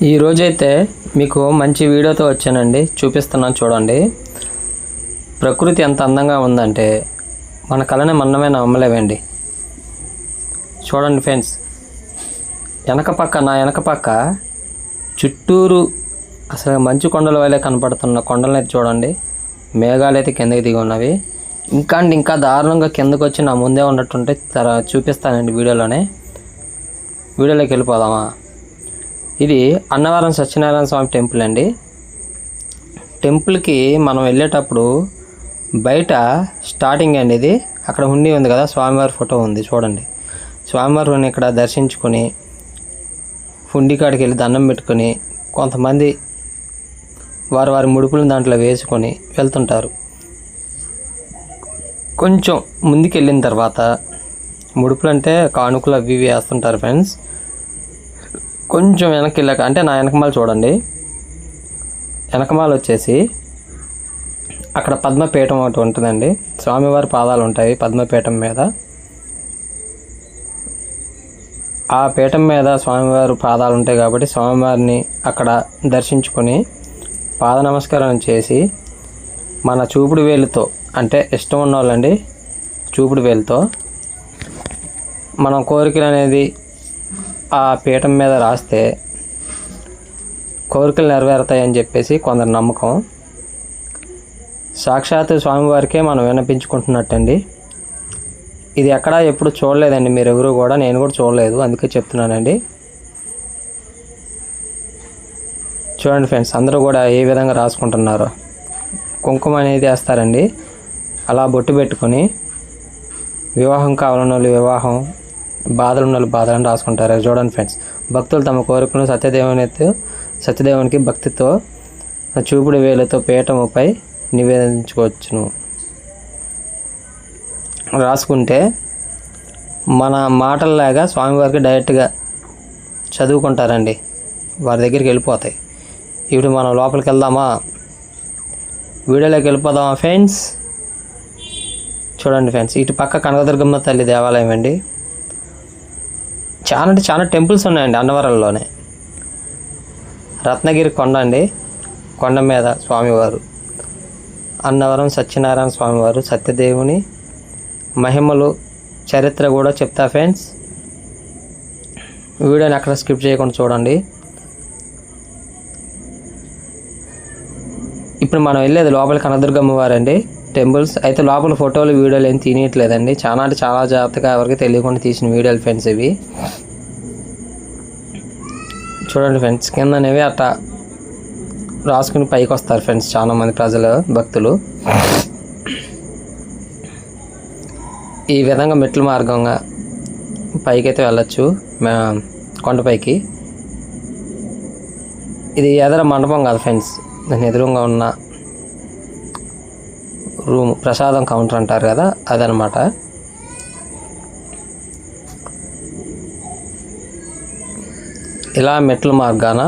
ఈ రోజైతే మీకు మంచి వీడియోతో వచ్చానండి. చూపిస్తున్నాను చూడండి. ప్రకృతి ఎంత అందంగా ఉందంటే మన కళని మనమే నమ్మలేమండి. చూడండి ఫ్రెండ్స్, నా వెనక పక్క చుట్టూరు అసలు మంచు కొండల వల్లే కనపడుతున్న కొండలు అయితే చూడండి. మేఘాలు అయితే కిందకి దిగి ఉన్నవి. ఇంకా దారుణంగా కిందకు వచ్చి నా ముందే ఉన్నట్టుంటే చూపిస్తానండి వీడియోలోకి వెళ్ళిపోదామా. ఇది అన్నవరం సత్యనారాయణ స్వామి టెంపుల్ అండి. టెంపుల్కి మనం వెళ్ళేటప్పుడు బయట స్టార్టింగ్ అండి. ఇది అక్కడ హుండీ ఉంది కదా, స్వామివారి ఫోటో ఉంది చూడండి. స్వామివారిని ఇక్కడ దర్శించుకొని హుండీ కాడికి వెళ్ళి దండం పెట్టుకొని కొంతమంది వారి ముడుపులను దాంట్లో వేసుకొని వెళ్తుంటారు. కొంచెం ముందుకు వెళ్ళిన తర్వాత ముడుపులు అంటే కానుకలు అవి వేస్తుంటారు ఫ్రెండ్స్. కొంచెం వెనక్కి వెళ్ళాక అంటే నా వెనకమాల చూడండి. వెనకమాల వచ్చేసి అక్కడ పద్మపీఠం ఒకటి ఉంటుందండి. స్వామివారి పాదాలు ఉంటాయి పద్మపీఠం మీద. ఆ పీఠం మీద స్వామివారి పాదాలు ఉంటాయి కాబట్టి స్వామివారిని అక్కడ దర్శించుకొని పాద నమస్కారం చేసి మన చూపుడు వేలుతో, అంటే ఇష్టం ఉన్న వాళ్ళండి, చూపుడు వేలుతో మనం కోరికలు అనేది ఆ పీఠం మీద రాస్తే కోరికలు నెరవేరుతాయని చెప్పేసి కొందరు నమ్మకం. సాక్షాత్తు స్వామివారికే మనం విన్నపించుకుంటున్నట్టండి. ఇది ఎక్కడా ఎప్పుడు చూడలేదండి మీరు ఎవరు కూడా, నేను కూడా చూడలేదు, అందుకే చెప్తున్నానండి. చూడండి ఫ్రెండ్స్, అందరూ కూడా ఏ విధంగా రాసుకుంటున్నారో. కుంకుమ అనేది వేస్తారండి. అలా బొట్టు పెట్టుకొని వివాహం కావాలన్న వాళ్ళు వివాహం, బాధలు ఉన్న వాళ్ళు బాధలను రాసుకుంటారు. చూడండి ఫ్రెండ్స్, భక్తులు తమ కోరికను సత్యదేవునికి భక్తితో చూపుడు వేలతో పీఠముపై నివేదించుకోవచ్చును. రాసుకుంటే మన మాటల్లాగా స్వామివారికి డైరెక్ట్గా చదువుకుంటారండి, వారి దగ్గరికి వెళ్ళిపోతాయి. ఇప్పుడు మనం లోపలికి వెళ్దామా, వీడియోలోకి వెళ్ళిపోదామా ఫ్రెండ్స్. చూడండి ఫ్రెండ్స్, ఇటు పక్క కనకదుర్గమ్మ తల్లి దేవాలయం అండి. చాలా టెంపుల్స్ ఉన్నాయండి అన్నవరంలోనే. రత్నగిరి కొండ అండి, కొండ మీద స్వామివారు. అన్నవరం సత్యనారాయణ స్వామివారు, సత్యదేవుని మహిమలు చరిత్ర కూడా చెప్తా ఫ్రెండ్స్. వీడియోని అక్కడ స్కిప్ చేయకుండా చూడండి. ఇప్పుడు మనం వెళ్ళేది లోపల కనకదుర్గమ్మ వారండి టెంపుల్స్. అయితే లోపల ఫోటోలు వీడియోలు ఏం తీయట్లేదండి. చాలా జాగ్రత్తగా ఎవరికి తెలియకుండా తీసిన వీడియోలు ఫ్రెండ్స్ ఇవి. చూడండి ఫ్రెండ్స్, కింద అనేవి అట్లా రాసుకుని పైకి వస్తారు ఫ్రెండ్స్ చాలామంది ప్రజలు, భక్తులు. ఈ విధంగా మెట్ల మార్గంగా పైకైతే వెళ్ళచ్చు కొండపైకి. ఇది ఎదర మండపం కాదు ఫ్రెండ్స్, దాని ఎదురుగా ఉన్న రూమ్, ప్రసాదం కౌంటర్ అంటారు కదా, అదనమాట. ఇలా మెట్ల మార్గాన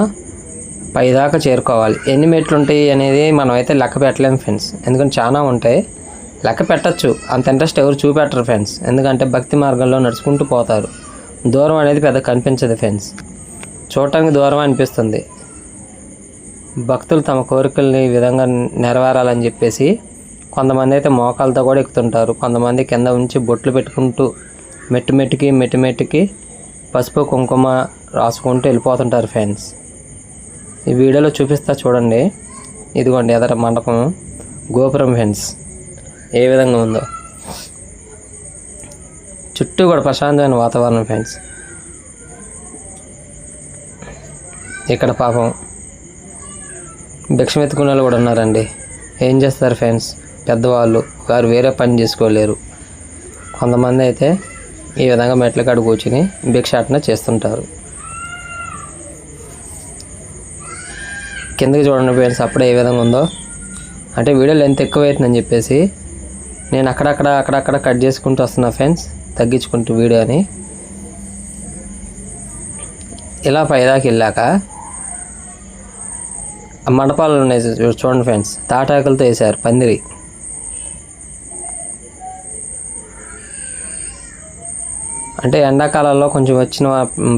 పైదాకా చేరుకోవాలి. ఎన్ని మెట్లు ఉంటాయి అనేది మనం అయితే లెక్క పెట్టలేము ఫ్రెండ్స్, ఎందుకంటే చాలా ఉంటాయి. లెక్క పెట్టచ్చు, అంత ఇంట్రెస్ట్ ఎవరు చూపెట్టరు ఫ్రెండ్స్, ఎందుకంటే భక్తి మార్గంలో నడుచుకుంటూ పోతారు. దూరం అనేది పెద్ద కనిపించదు ఫ్రెండ్స్, చూడటానికి దూరం అనిపిస్తుంది. భక్తులు తమ కోరికల్ని ఈ విధంగా నెరవేరాలని చెప్పేసి కొంతమంది అయితే మోకాలతో కూడా ఎక్కుతుంటారు. కొంతమంది కింద ఉంచి బొట్లు పెట్టుకుంటూ మెట్టుకి పసుపు కుంకుమ రాసుకుంటూ వెళ్ళిపోతుంటారు ఫ్రెండ్స్. ఈ వీడియోలో చూపిస్తా చూడండి. ఇదిగోండి ఎదర మండపం, గోపురం ఫ్రెండ్స్ ఏ విధంగా ఉందో. చుట్టూ కూడా ప్రశాంతమైన వాతావరణం ఫ్రెండ్స్. ఇక్కడ పాపం భిక్షం ఎత్తుకునే వాళ్ళు కూడా ఉన్నారండి. ఏం చేస్తారు ఫ్రెండ్స్, పెద్దవాళ్ళు, వారు వేరే పని చేసుకోలేరు. కొంతమంది అయితే ఈ విధంగా మెట్ల కాడ కూర్చుని భిక్షాటన చేస్తుంటారు. కిందకి చూడండి ఫ్రెండ్స్, అప్పుడే ఏ విధంగా ఉందో. అంటే వీడియో లెంత్ ఎక్కువ అవుతుందని చెప్పేసి నేను అక్కడక్కడ కట్ చేసుకుంటూ వస్తున్నా ఫ్రెండ్స్, తగ్గించుకుంటూ వీడియోని. ఇలా పైదాకి వెళ్ళాక మండపాలు ఉన్నాయి చూడండి ఫ్రెండ్స్, తాటాకులతో వేశారు పందిరి. అంటే ఎండాకాలంలో కొంచెం వచ్చిన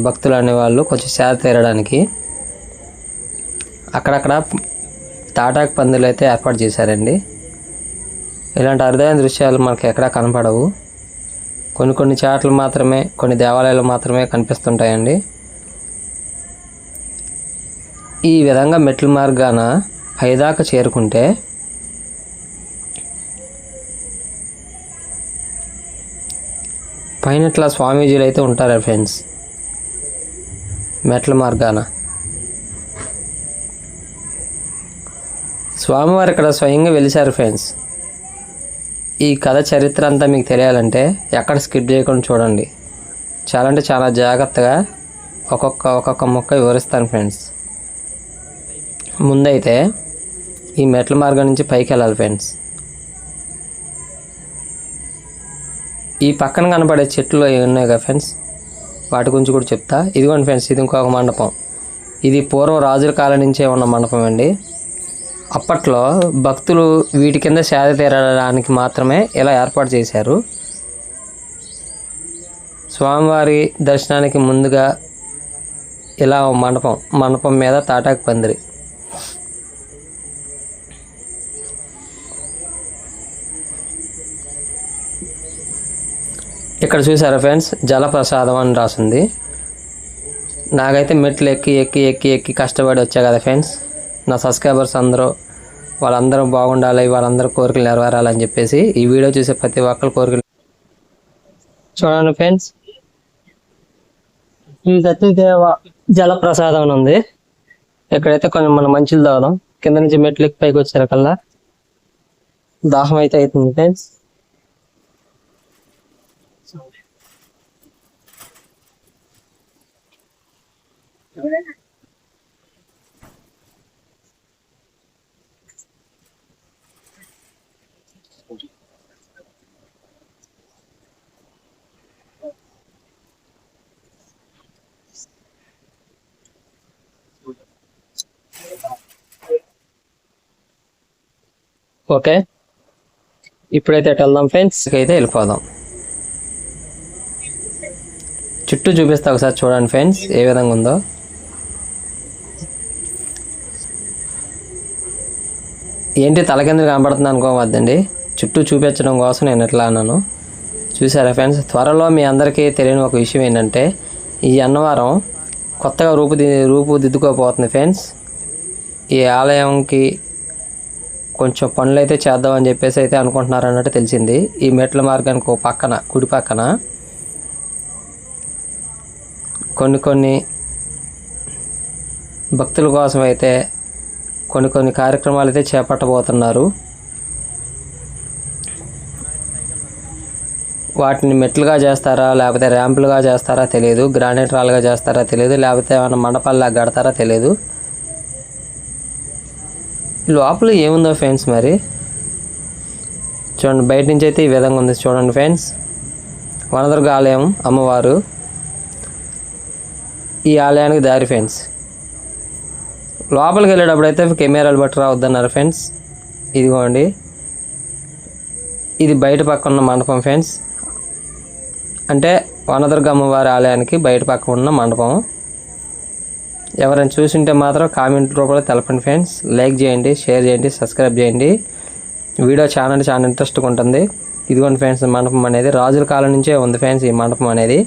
భక్తులు అనేవాళ్ళు కొంచెం సేద తీరడానికి అక్కడక్కడ తాటాకు పందిలు అయితే ఏర్పాటు చేశారండి. ఇలాంటి అరుదైన దృశ్యాలు మనకి ఎక్కడా కనపడవు. కొన్ని చోట్ల మాత్రమే, కొన్ని దేవాలయాలు మాత్రమే కనిపిస్తుంటాయండి. ఈ విధంగా మెట్ల మార్గాన పైదాకా చేరుకుంటే పైన ఇట్లా స్వామీజీలు అయితే ఉంటారు ఫ్రెండ్స్. మెట్ల మార్గాన స్వామివారు ఇక్కడ స్వయంగా వెలిశారు ఫ్రెండ్స్. ఈ కథ చరిత్ర అంతా మీకు తెలియాలంటే ఎక్కడ స్కిప్ చేయకుండా చూడండి. చాలా అంటే చాలా జాగ్రత్తగా ఒక్కొక్క మొక్క వివరిస్తాను ఫ్రెండ్స్. ముందైతే ఈ మెట్ల మార్గం నుంచి పైకి వెళ్ళాలి ఫ్రెండ్స్. ఈ పక్కన కనపడే చెట్లు ఉన్నాయి కదా ఫ్రెండ్స్, వాటి గురించి కూడా చెప్తా. ఇదిగోండి ఫ్రెండ్స్, ఇది ఇంకొక మండపం. ఇది పూర్వం రాజుల కాలం నుంచే ఉన్న మండపం అండి. అప్పట్లో భక్తులు వీటి కింద సేద తీరడానికి మాత్రమే ఇలా ఏర్పాటు చేశారు. స్వామివారి దర్శనానికి ముందుగా ఇలా మండపం మీద తాటాకు పందిరి. ఇక్కడ చూసారా ఫ్రెండ్స్, జలప్రసాదం అని రాసింది. నాకైతే మెట్లు ఎక్కి కష్టపడి వచ్చా కదా ఫ్రెండ్స్. నా సబ్స్క్రైబర్స్ వాళ్ళందరూ బాగుండాలి, వాళ్ళందరూ కోరికలు నెరవేరాలని చెప్పేసి ఈ వీడియో చూసే ప్రతి ఒక్కరు కోరికలు. చూడండి ఫ్రెండ్స్, ఈ సత్యదేవ జలప్రసాదం ఉంది. ఇక్కడైతే కొంచెం మనం మంచిలు తాగుదాం. కింద నుంచి మెట్లు ఎక్కి పైకి వచ్చారు కల్లా దాహం అయితే అవుతుంది ఫ్రెండ్స్. ఓకే, ఇప్పుడైతే అటు వెళ్దాం ఫ్రెండ్స్. అయితే వెళ్ళిపోదాం. చుట్టూ చూపిస్తా ఒకసారి చూడండి ఫ్రెండ్స్ ఏ విధంగా ఉందో. ఏంటి తలకిందులు కనబడుతుంది అనుకోవద్దండి, చుట్టూ చూపించడం కోసం నేను ఎట్లా అన్నాను. చూసారా ఫ్రెండ్స్, త్వరలో మీ అందరికీ తెలియని ఒక విషయం ఏంటంటే ఈ అన్నవరం కొత్తగా రూపుదిద్దుకోపోతుంది ఫ్రెండ్స్. ఈ ఆలయంకి కొంచెం పనులు అయితే చేద్దామని చెప్పేసి అయితే అనుకుంటున్నారు అన్నట్టు తెలిసింది. ఈ మెట్ల మార్గానికి ఒక పక్కన కుడి పక్కన కొన్ని భక్తుల కోసం అయితే కొన్ని కార్యక్రమాలు అయితే చేపట్టబోతున్నారు. వాటిని మెట్లుగా చేస్తారా, లేకపోతే ర్యాంపులుగా చేస్తారా తెలియదు, గ్రానైట్ రాళ్ళుగా చేస్తారా తెలియదు, లేకపోతే ఏమైనా మండపాల్లా కడతారా తెలియదు. లోపల ఏముందో ఫ్రెండ్స్ మరి చూడండి. బయట నుంచి అయితే ఈ విధంగా ఉంది చూడండి ఫ్రెండ్స్. వనదుర్గ ఆలయం అమ్మవారు. ఈ ఆలయానికి దారి ఫ్రెండ్స్. లోపలికి వెళ్ళేటప్పుడు అయితే కెమెరాలు బట్టి రావద్దన్నారు ఫ్రెండ్స్. ఇదిగోండి, ఇది బయట పక్క ఉన్న మండపం ఫ్రెండ్స్. అంటే వనదుర్గ అమ్మవారి ఆలయానికి బయట పక్క ఉన్న మండపం. ఎవరైనా చూసింటే మాత్రం కామెంట్ రూపంలో తెలపండి ఫ్రెండ్స్. లైక్ చేయండి, షేర్ చేయండి, సబ్స్క్రైబ్ చేయండి. వీడియో చాలా ఇంట్రెస్ట్గా ఉంటుంది. ఇదిగోండి ఫ్రెండ్స్, మండపం అనేది రాజుల కాలం నుంచే ఉంది ఫ్రెండ్స్. ఈ మండపం అనేది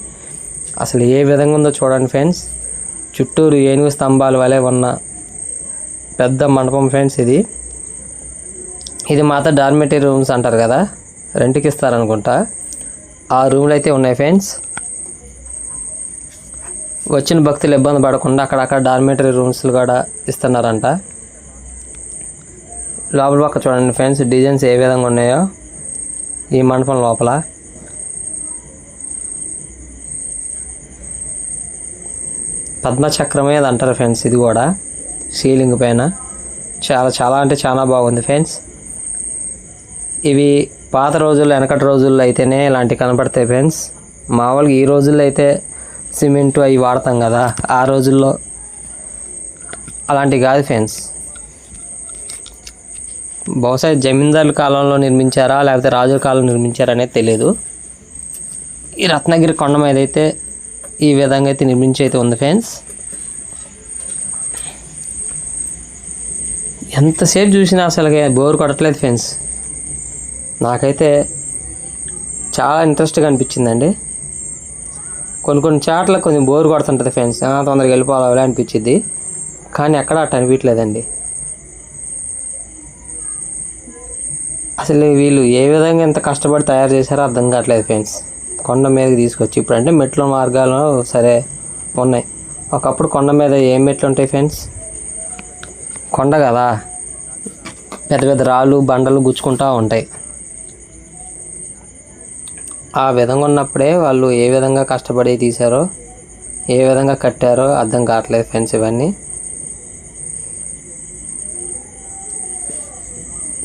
అసలు ఏ విధంగా ఉందో చూడండి ఫ్రెండ్స్. చుట్టూరు ఏనుగు స్తంభాల వలె ఉన్న పెద్ద మండపం ఫ్రెండ్స్. ఇది మాత్రం డార్మెటరీ రూమ్స్ అంటారు కదా, రెంట్కి ఇస్తారనుకుంటా. ఆ రూమ్లు అయితే ఉన్నాయి ఫ్రెండ్స్. వచ్చిన భక్తులు ఇబ్బంది పడకుండా అక్కడక్కడ డార్మెటరీ రూమ్స్లు కూడా ఇస్తున్నారంట. లోపల పక్క చూడండి ఫ్రెండ్స్, డిజైన్స్ ఏ విధంగా ఉన్నాయో ఈ మండపం లోపల. పద్మచక్రం మీద అంటారు ఫ్రెండ్స్. ఇది కూడా సీలింగ్ పైన చాలా అంటే చాలా బాగుంది ఫ్రెండ్స్. ఇవి పాత రోజుల్లో, వెనకటి రోజుల్లో అయితేనే ఇలాంటివి కనపడతాయి ఫ్రెండ్స్. మామూలుగా ఈ రోజుల్లో అయితే సిమెంటు అవి వాడతాం కదా, ఆ రోజుల్లో అలాంటివి కాదు ఫ్రెండ్స్. బహుశా జమీందారుల కాలంలో నిర్మించారా లేకపోతే రాజుల కాలంలో నిర్మించారా అనేది తెలియదు. ఈ రత్నగిరి కొండ మీద అయితే ఈ విధంగా అయితే నిర్మించి అయితే ఉంది ఫ్రెండ్స్. ఎంతసేపు చూసినా అసలు బోర్ కొట్టట్లేదు ఫ్రెండ్స్. నాకైతే చాలా ఇంట్రెస్ట్గా అనిపించిందండి. కొన్ని చాట్ల కొంచెం బోర్ కొడుతుంటుంది ఫ్రెండ్స్, తొందరగా వెళ్ళిపోవాలి అనిపించింది. కానీ ఎక్కడ అట్ట అనిపించలేదండి. అసలు వీళ్ళు ఏ విధంగా ఎంత కష్టపడి తయారు చేశారో అర్థం కావట్లేదు ఫ్రెండ్స్. కొండ మీదకి తీసుకొచ్చి ఇప్పుడంటే మెట్ల మార్గాలు సరే ఉన్నాయి. ఒకప్పుడు కొండ మీద ఏం మెట్లు ఉంటాయి ఫ్రెండ్స్? కొండ కదా, పెద్ద పెద్ద రాళ్ళు బండలు గుచ్చుకుంటూ ఉంటాయి. ఆ విధంగా ఉన్నప్పుడే వాళ్ళు ఏ విధంగా కష్టపడి తీశారో, ఏ విధంగా కట్టారో అర్థం కావట్లేదు ఫ్రెండ్స్.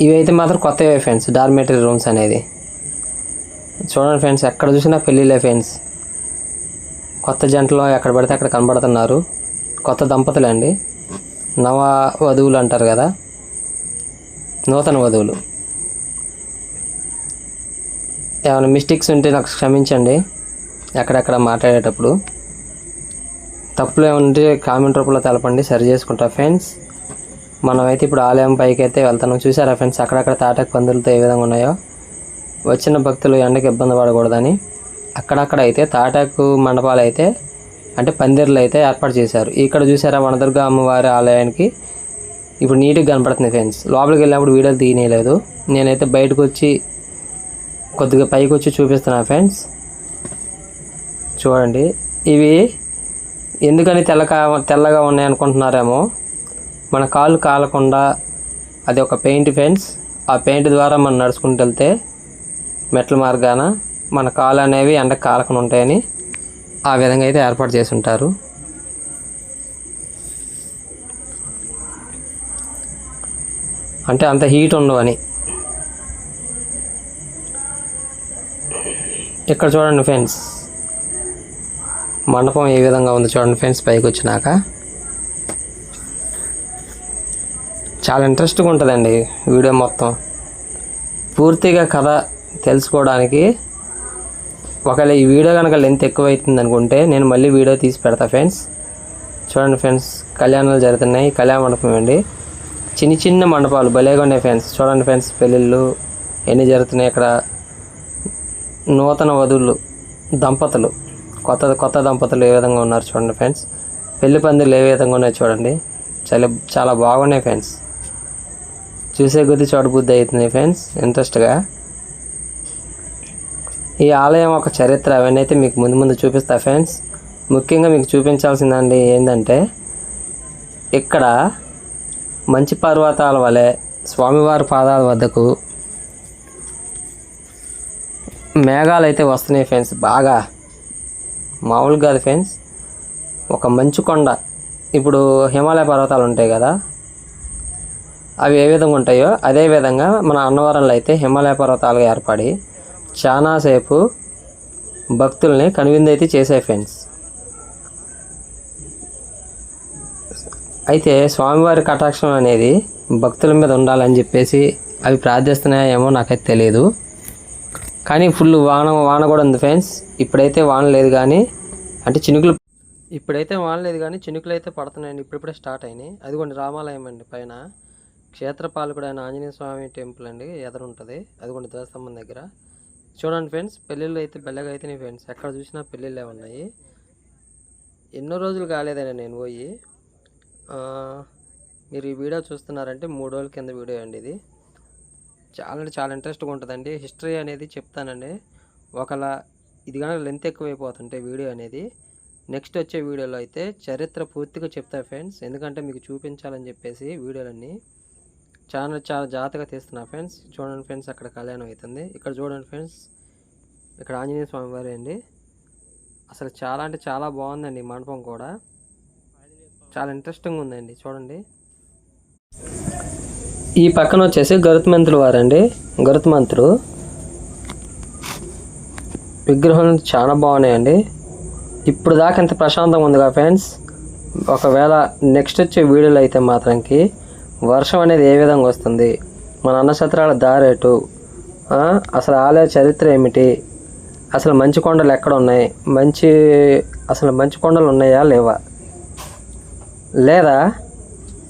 ఇవైతే మాత్రం కొత్తవే ఫ్రెండ్స్, డార్మేటరీ రూమ్స్ అనేది. చూడండి ఫ్రెండ్స్, ఎక్కడ చూసినా పెళ్ళిళ్ళే ఫ్రెండ్స్. కొత్త జంటలో ఎక్కడ పడితే అక్కడ కనబడుతున్నారు. కొత్త దంపతులు అండి, నవ వధువులు అంటారు కదా, నూతన వధువులు. ఏమైనా మిస్టేక్స్ ఉంటే నాకు క్షమించండి ఎక్కడెక్కడ మాట్లాడేటప్పుడు. తప్పులు ఏమంటే కామెంట్ రూపంలో తెలపండి, సరి చేసుకుంటా ఫ్రెండ్స్. మనమైతే ఇప్పుడు ఆలయం పైకి అయితే వెళ్తాను. చూసారా ఫ్రెండ్స్, అక్కడక్కడ తాటాకు పందులతో ఏ విధంగా ఉన్నాయో. వచ్చిన భక్తులు ఎండకి ఇబ్బంది పడకూడదని అక్కడక్కడ అయితే తాటాకు మండపాలు అయితే అంటే పందిర్లు అయితే ఏర్పాటు చేశారు. ఇక్కడ చూసారా వనదుర్గ అమ్మవారి ఆలయానికి ఇప్పుడు నీట్గా కనపడుతుంది ఫ్రెండ్స్. లోపలికి వెళ్ళినప్పుడు వీడియోలు తీయలేదు, నేనైతే బయటకు వచ్చి కొద్దిగా పైకి వచ్చి చూపిస్తున్నా ఫ్రెండ్స్. చూడండి, ఇవి ఎందుకని తెల్లగా ఉన్నాయి అనుకుంటున్నారేమో. మన కాళ్ళు కాలకుండా అది ఒక పెయింట్ ఫ్రెండ్స్. ఆ పెయింట్ ద్వారా మనం నడుచుకుంటూ వెళ్తే మెట్ల మార్గాన మన కాళ్ళు అనేవి ఎండకు కాలకుండా ఉంటాయని ఆ విధంగా అయితే ఏర్పాటు చేసి ఉంటారు. అంటే అంత హీట్ ఉండవని. ఇక్కడ చూడండి ఫ్రెండ్స్, మండపం ఏ విధంగా ఉంది చూడండి ఫ్రెండ్స్. పైకి వచ్చినాక చాలా ఇంట్రెస్ట్గా ఉంటుందండి వీడియో మొత్తం. పూర్తిగా కథ తెలుసుకోవడానికి ఒకవేళ ఈ వీడియో కనుక లెంత్ ఎక్కువ అవుతుంది అనుకుంటే నేను మళ్ళీ వీడియో తీసి పెడతా ఫ్రెండ్స్. చూడండి ఫ్రెండ్స్, కళ్యాణాలు జరుగుతున్నాయి. కళ్యాణ మండపం అండి, చిన్న చిన్న మండపాలు భలేగా ఉన్నాయి ఫ్రెండ్స్. చూడండి ఫ్రెండ్స్, పెళ్ళిళ్ళు ఎన్ని జరుగుతున్నాయి ఇక్కడ. నూతన వధువులు దంపతులు, కొత్త దంపతులు ఏ విధంగా ఉన్నారు చూడండి ఫ్రెండ్స్. పెళ్లి పందిళ్ళు ఏ విధంగా ఉన్నాయి చూడండి. చాలా బాగున్నాయి ఫ్రెండ్స్. చూసే కొద్దీ చూడబుద్ధి అవుతుంది ఫ్రెండ్స్ ఇంట్రెస్ట్గా. ఈ ఆలయం ఒక చరిత్ర అవన్నీ అయితే మీకు ముందు చూపిస్తా ఫ్రెండ్స్. ముఖ్యంగా మీకు చూపించాల్సిందండి ఏంటంటే, ఇక్కడ మంచి పర్వతాల వలె స్వామివారి పాదాల వద్దకు మేఘాలు అయితే వస్తున్నాయి ఫ్రెండ్స్. బాగా మామూలుగా కాదు ఫ్రెండ్స్. ఒక మంచు కొండ, ఇప్పుడు హిమాలయ పర్వతాలు ఉంటాయి కదా, అవి ఏ విధంగా ఉంటాయో అదే విధంగా మన అన్నవరంలో అయితే హిమాలయ పర్వతాలుగా ఏర్పడి చాలాసేపు భక్తుల్ని కనువిందైతే చేసాయి ఫ్రెండ్స్. అయితే స్వామివారి కటాక్షం అనేది భక్తుల మీద ఉండాలని చెప్పేసి అవి ప్రార్థిస్తున్నాయేమో నాకైతే తెలియదు. కానీ ఫుల్ వాన కూడా ఉంది ఫ్రెండ్స్. ఇప్పుడైతే వాన లేదు కానీ అంటే చినుకులు అయితే పడుతున్నాయండి. ఇప్పుడిప్పుడే స్టార్ట్ అయినాయి. అదిగోండి రామాలయం అండి, పైన క్షేత్రపాలకుడైన ఆంజనేయ స్వామి టెంపుల్ అండి ఎదురు ఉంటుంది. అదిగోండి ధ్వజస్తంభం దగ్గర. చూడండి ఫ్రెండ్స్, పెళ్ళిళ్ళు అయితే బెల్లగా అయితేనే ఫ్రెండ్స్. ఎక్కడ చూసినా పెళ్ళిళ్ళే ఉన్నాయి. ఎన్నో రోజులు కాలేదండి నేను పోయి. మీరు ఈ వీడియో చూస్తున్నారంటే 3 రోజుల కింద వీడియో అండి ఇది. చాలా ఇంట్రెస్ట్గా ఉంటుందండి. హిస్టరీ అనేది చెప్తానండి. ఒకవేళ ఇది కానీ లెంత్ ఎక్కువైపోతుంటే వీడియో అనేది, నెక్స్ట్ వచ్చే వీడియోలో అయితే చరిత్ర పూర్తిగా చెప్తా ఫ్రెండ్స్. ఎందుకంటే మీకు చూపించాలని చెప్పేసి వీడియోలన్నీ చాలా జాగ్రత్తగా తీస్తున్నా ఫ్రెండ్స్. చూడండి ఫ్రెండ్స్, అక్కడ కళ్యాణం అవుతుంది. ఇక్కడ చూడండి ఫ్రెండ్స్, ఇక్కడ ఆంజనేయ స్వామి వారి అండి. అసలు చాలా బాగుందండి. మండపం కూడా చాలా ఇంట్రెస్టింగ్ ఉందండి. చూడండి, ఈ పక్కన వచ్చేసి గరుత్మంతులు వారండి. గరుత్మంతుడు విగ్రహం చాలా బాగున్నాయండి. ఇప్పుడు దాకా ఎంత ప్రశాంతంగా ఉందిగా ఫ్రెండ్స్. ఒకవేళ నెక్స్ట్ వచ్చే వీడియోలో అయితే మాత్రంకి వర్షం అనేది ఏ విధంగా వస్తుంది, మన అన్నక్షత్రాల దారేటు, అసలు ఆలయ చరిత్ర ఏమిటి, అసలు మంచు కొండలు ఎక్కడ ఉన్నాయి, అసలు మంచు కొండలు ఉన్నాయా లేవా, లేదా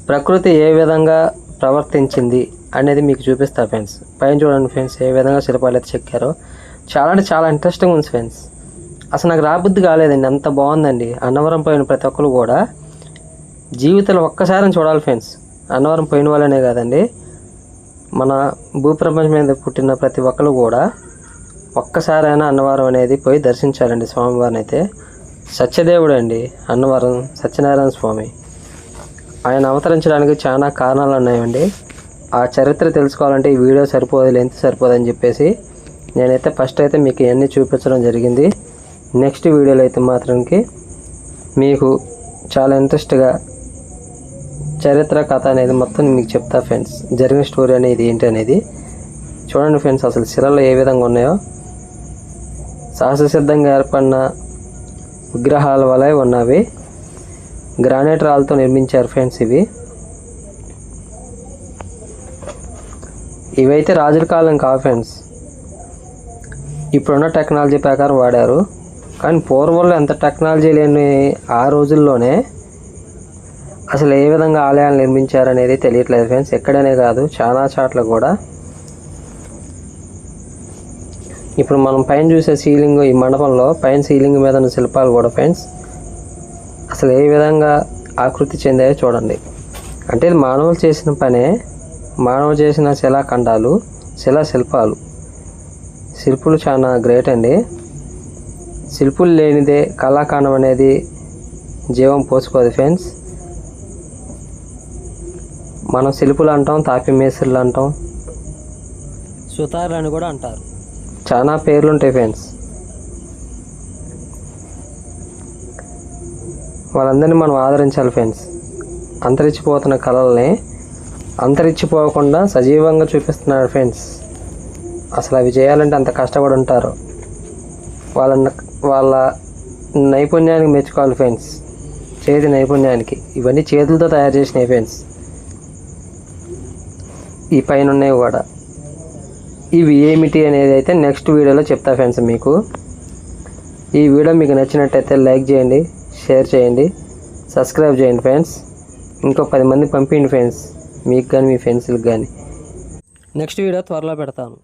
ప్రకృతి ఏ విధంగా ప్రవర్తించింది అనేది మీకు చూపిస్తా ఫ్రెండ్స్. పైన చూడండి ఫ్రెండ్స్ ఏ విధంగా శిల్పాలు అయితే చెక్కారో. చాలా అంటే చాలా ఇంట్రెస్టింగ్ ఉంది ఫ్రెండ్స్. అసలు నాకు రాబుద్ది కాలేదండి, అంత బాగుందండి. అన్నవరం పోయిన ప్రతి ఒక్కరు కూడా జీవితంలో ఒక్కసారి చూడాలి ఫ్రెండ్స్. అన్నవరం పోయిన వాళ్ళనే కాదండి, మన భూప్రపంచం మీద పుట్టిన ప్రతి ఒక్కరు కూడా ఒక్కసారైనా అన్నవరం అనేది పోయి దర్శించాలండి స్వామివారిని. అయితే సత్యదేవుడు అండి అన్నవరం సత్యనారాయణ స్వామి. ఆయన అవతరించడానికి చాలా కారణాలు ఉన్నాయండి. ఆ చరిత్ర తెలుసుకోవాలంటే ఈ వీడియో సరిపోదు, లెంత్ సరిపోదని చెప్పేసి నేనైతే ఫస్ట్ అయితే మీకు ఇవన్నీ చూపించడం జరిగింది. నెక్స్ట్ వీడియోలో అయితే మాత్రంకి మీకు చాలా ఇంట్రెస్ట్గా చరిత్ర కథ అనేది మొత్తం మీకు చెప్తా ఫ్రెండ్స్. జరిగిన స్టోరీ అనేది ఏంటి అనేది చూడండి ఫ్రెండ్స్. అసలు శిలలు ఏ విధంగా ఉన్నాయో సహజసిద్ధంగా ఏర్పడిన విగ్రహాల వలె ఉన్నవి. గ్రానైట్ రాళ్ళతో నిర్మించారు ఫ్రెండ్స్. ఇవైతే రాజుల కాలం కావు ఫ్రెండ్స్, ఇప్పుడున్న టెక్నాలజీ ప్రకారం వాడారు. కానీ పూర్వంలో ఎంత టెక్నాలజీ లేని ఆ రోజుల్లోనే అసలు ఏ విధంగా ఆలయాలు నిర్మించారనేది తెలియట్లేదు ఫ్రెండ్స్. ఎక్కడనే కాదు, చాలా చోట్ల కూడా. ఇప్పుడు మనం పైన చూసే సీలింగ్, ఈ మండపంలో పైన సీలింగ్ మీద ఉన్న శిల్పాలు కూడా ఫ్రెండ్స్ అసలు ఏ విధంగా ఆకృతి చెందాయో చూడండి. అంటే ఇది మానవులు చేసిన పనే, మానవులు చేసిన శిలాఖండాలు, శిల్పాలు. శిల్పులు చాలా గ్రేట్ అండి. శిల్పులు లేనిదే కళాఖండం అనేది జీవం పోసుకోదు ఫ్రెండ్స్. మనం శిల్పులు అంటాం, తాపి మేస్త్రులు అంటాం, సుతారులు అని కూడా అంటారు. చాలా పేర్లు ఉంటాయి ఫ్రెండ్స్. వాళ్ళందరినీ మనం ఆదరించాలి ఫ్రెండ్స్. అంతరించిపోతున్న కళల్ని అంతరించిపోకుండా సజీవంగా చూపిస్తున్నారు ఫ్రెండ్స్. అసలు అవి చేయాలంటే అంత కష్టపడి ఉంటారు. వాళ్ళ నైపుణ్యానికి మెచ్చుకోవాలి ఫ్రెండ్స్, చేతి నైపుణ్యానికి. ఇవన్నీ చేతులతో తయారు చేసినాయి ఫ్రెండ్స్. ఈ పైన ఉన్నాయి కూడా. ఇవి ఏమిటి అనేది అయితే నెక్స్ట్ వీడియోలో చెప్తా ఫ్రెండ్స్ మీకు. ఈ వీడియో మీకు నచ్చినట్టయితే లైక్ చేయండి, షేర్ చేయండి, సబ్స్క్రైబ్ చేయండి ఫ్రెండ్స్. ఇంకో 10 మంది పంపించండి ఫ్రెండ్స్, మీకు కానీ మీ ఫ్రెండ్స్కి కానీ. నెక్స్ట్ వీడియో త్వరలో పెడతాను.